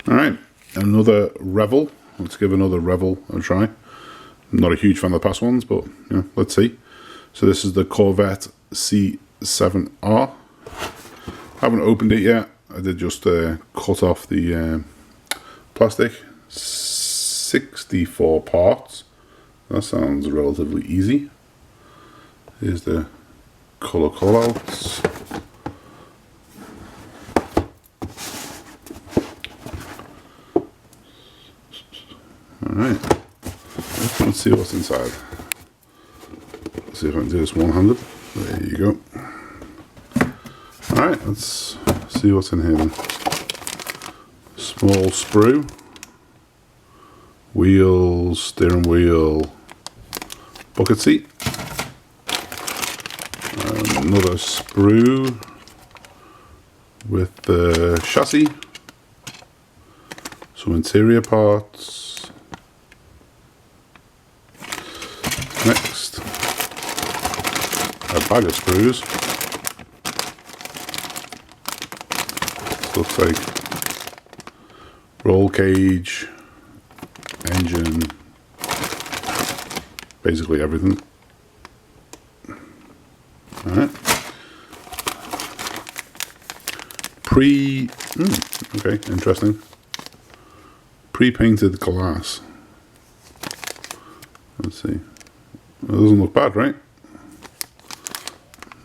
Alright, another Revell. Let's give another Revell a try. I'm not a huge fan of the past ones, but you know, let's see. So this is the Corvette C7R. Haven't opened it yet. I did just cut off the plastic. 64 parts. That sounds relatively easy. Here's the colour callouts. Alright, let's see what's inside. Let's see if I can do this one-handed. There you go. Alright, let's see what's in here then. Small sprue. Wheels, steering wheel, bucket seat. Another sprue with the chassis. Some interior parts. Next, a bag of sprues. This looks like roll cage, engine, basically everything. Alright. Okay, interesting. Pre-painted glass. Let's see. It doesn't look bad, right?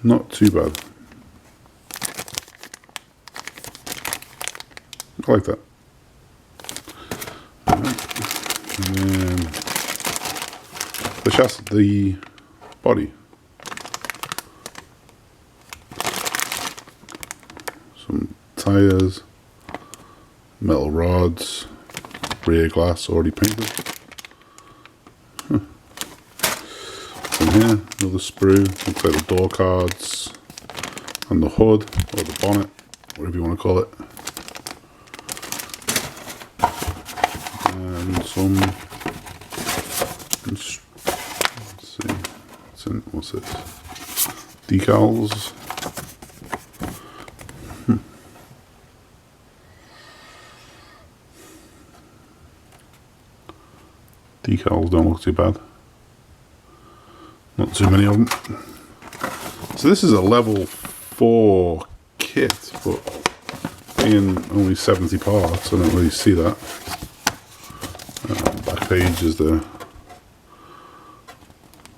Not too bad. I like that. Alright. And then the chassis, the body. Some tires, metal rods, rear glass already painted. In here, another sprue, looks like the door cards, and the hood, or the bonnet, whatever you want to call it. And some, let's see, what's this? Decals. Decals don't look too bad. Not too many of them. So this is a level 4 kit, but being only 70 parts, I don't really see that. Back page is the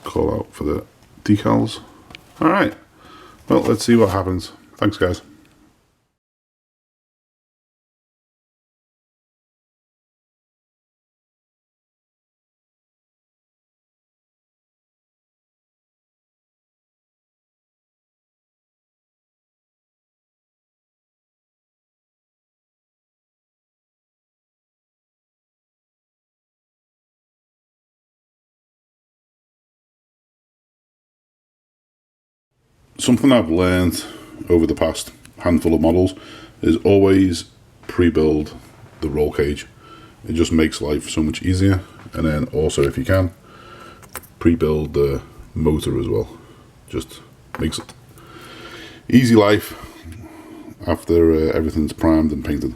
call out for the decals. Alright, well, let's see what happens. Thanks, guys. Something I've learned over the past handful of models is always pre-build the roll cage. It just makes life so much easier. And then also, if you can, pre-build the motor as well. Just makes it easy life after everything's primed and painted.